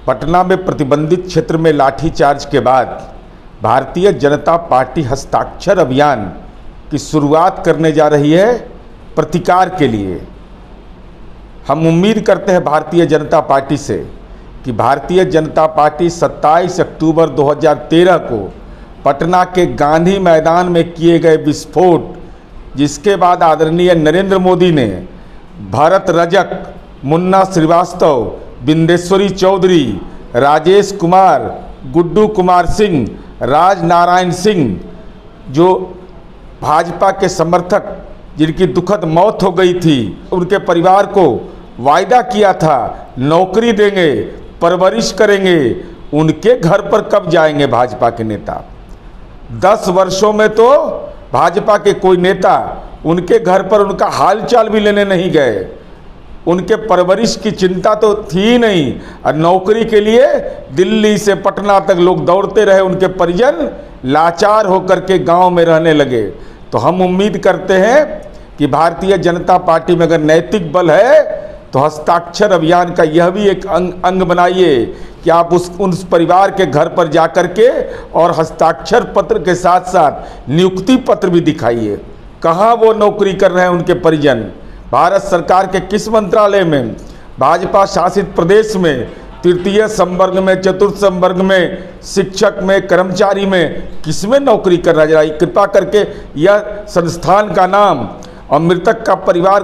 पटना में प्रतिबंधित क्षेत्र में लाठीचार्ज के बाद भारतीय जनता पार्टी हस्ताक्षर अभियान की शुरुआत करने जा रही है प्रतिकार के लिए। हम उम्मीद करते हैं भारतीय जनता पार्टी से कि भारतीय जनता पार्टी 27 अक्टूबर 2013 को पटना के गांधी मैदान में किए गए विस्फोट, जिसके बाद आदरणीय नरेंद्र मोदी ने भरत रजक, मुन्ना श्रीवास्तव, बिंदेश्वरी चौधरी, राजेश कुमार, गुड्डू कुमार सिंह, राज नारायण सिंह, जो भाजपा के समर्थक जिनकी दुखद मौत हो गई थी, उनके परिवार को वायदा किया था नौकरी देंगे, परवरिश करेंगे, उनके घर पर कब जाएंगे भाजपा के नेता? 10 वर्षों में तो भाजपा के कोई नेता उनके घर पर उनका हालचाल भी लेने नहीं गए। उनके परवरिश की चिंता तो थी ही नहीं, और नौकरी के लिए दिल्ली से पटना तक लोग दौड़ते रहे। उनके परिजन लाचार होकर के गांव में रहने लगे। तो हम उम्मीद करते हैं कि भारतीय जनता पार्टी में अगर नैतिक बल है तो हस्ताक्षर अभियान का यह भी एक अंग बनाइए कि आप उस परिवार के घर पर जाकर के और हस्ताक्षर पत्र के साथ साथ नियुक्ति पत्र भी दिखाइए। कहाँ वो नौकरी कर रहे हैं उनके परिजन? भारत सरकार के किस मंत्रालय में, भाजपा शासित प्रदेश में, तृतीय संवर्ग में, चतुर्थ संवर्ग में, शिक्षक में, कर्मचारी में, किसमें नौकरी कर रहा है? कृपा करके यह संस्थान का नाम और मृतक का परिवार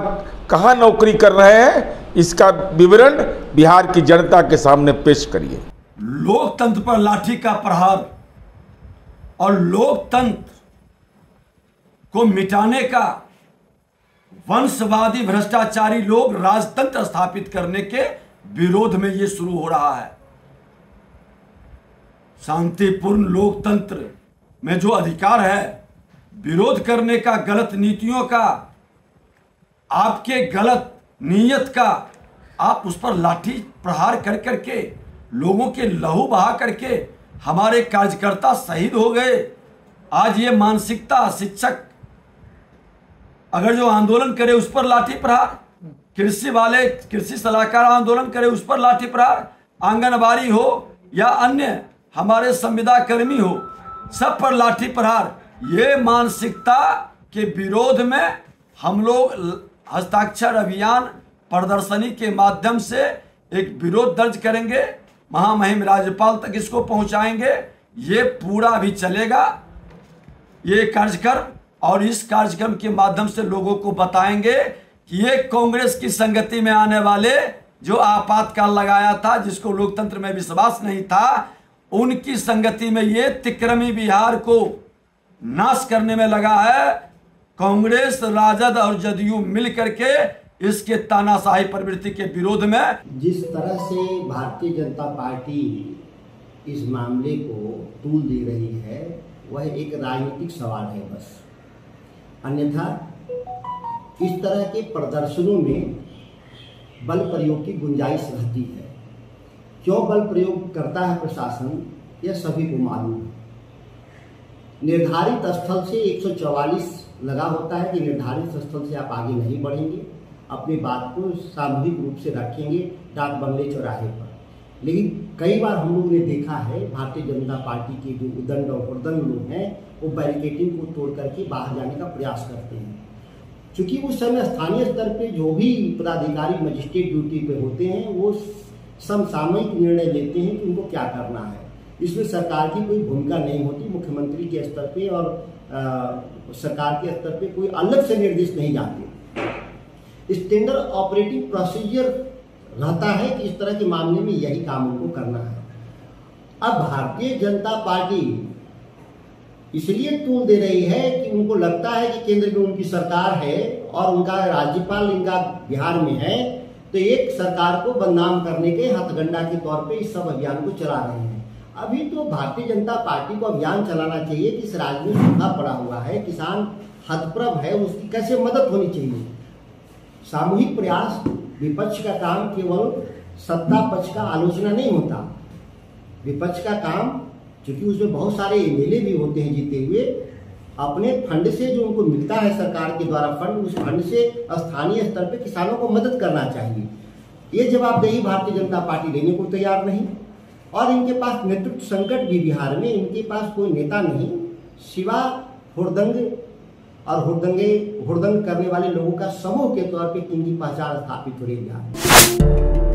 कहाँ नौकरी कर रहे हैं, इसका विवरण बिहार की जनता के सामने पेश करिए। लोकतंत्र पर लाठी का प्रहार और लोकतंत्र को मिटाने का वंशवादी भ्रष्टाचारी लोग राजतंत्र स्थापित करने के विरोध में यह शुरू हो रहा है। शांतिपूर्ण लोकतंत्र में जो अधिकार है विरोध करने का, गलत नीतियों का, आपके गलत नीयत का, आप उस पर लाठी प्रहार कर करके लोगों के लहू बहा करके हमारे कार्यकर्ता शहीद हो गए। आज ये मानसिकता, शिक्षक अगर जो आंदोलन करे उस पर लाठी प्रहार, कृषि वाले कृषि सलाहकार आंदोलन करे उस पर लाठी प्रहार, आंगनबाड़ी हो या अन्य हमारे संविदा कर्मी हो, सब पर लाठी प्रहार। ये मानसिकता के विरोध में हम लोग हस्ताक्षर अभियान प्रदर्शनी के माध्यम से एक विरोध दर्ज करेंगे, महामहिम राज्यपाल तक इसको पहुंचाएंगे। ये पूरा भी चलेगा ये कार्यक्रम, और इस कार्यक्रम के माध्यम से लोगों को बताएंगे कि ये कांग्रेस की संगति में आने वाले जो आपातकाल लगाया था, जिसको लोकतंत्र में विश्वास नहीं था, उनकी संगति में ये तिक्रमी बिहार को नाश करने में लगा है। कांग्रेस, राजद और जदयू मिल करके इसके तानाशाही प्रवृत्ति के विरोध में जिस तरह से भारतीय जनता पार्टी इस मामले को तूल दे रही है, वह एक राजनीतिक सवाल है बस। अन्यथा इस तरह के प्रदर्शनों में बल प्रयोग की गुंजाइश रहती है। क्यों बल प्रयोग करता है प्रशासन, यह सभी को मालूम है। निर्धारित स्थल से 144 लगा होता है कि निर्धारित स्थल से आप आगे नहीं बढ़ेंगे, अपनी बात को सामूहिक रूप से रखेंगे डाक बंगले चौराहे पर। लेकिन कई बार हम लोग ने देखा है भारतीय जनता पार्टी के जो उदंड और उर्दंड लोग हैं, वो बैरिकेडिंग को तोड़ करके बाहर जाने का प्रयास करते हैं। क्योंकि उस समय स्थानीय स्तर पे जो भी पदाधिकारी मजिस्ट्रेट ड्यूटी पे होते हैं, वो समसामयिक निर्णय लेते हैं कि उनको क्या करना है। इसमें सरकार की कोई भूमिका नहीं होती। मुख्यमंत्री के स्तर पे और सरकार के स्तर पे कोई अलग से निर्देश नहीं जाते। स्टैंडर्ड ऑपरेटिंग प्रोसीजर रहता है कि इस तरह के मामले में यही काम उनको करना है। अब भारतीय जनता पार्टी इसलिए तूल दे रही है कि उनको लगता है कि केंद्र में उनकी सरकार है और उनका राज्यपाल इनका बिहार में है, तो एक सरकार को बदनाम करने के हथगंडा के तौर पे इस सब अभियान को चला रहे हैं। अभी तो भारतीय जनता पार्टी को अभियान चलाना चाहिए कि इस राज्य में सूखा पड़ा हुआ है, किसान हतप्रभ है, उसकी कैसे मदद होनी चाहिए। सामूहिक प्रयास, विपक्ष का काम केवल सत्ता पक्ष का आलोचना नहीं होता। विपक्ष का काम, क्योंकि उसमें बहुत सारे एमएलए भी होते हैं जीते हुए, अपने फंड से जो उनको मिलता है सरकार के द्वारा फंड, उस फंड से स्थानीय स्तर पे किसानों को मदद करना चाहिए। ये जवाबदेही भारतीय जनता पार्टी लेने को तैयार नहीं। और इनके पास नेतृत्व संकट भी बिहार में, इनके पास कोई नेता नहीं सिवा हुड़दंग और हुड़दंग करने वाले लोगों का समूह के तौर पे इनकी पहचान स्थापित हो रही है।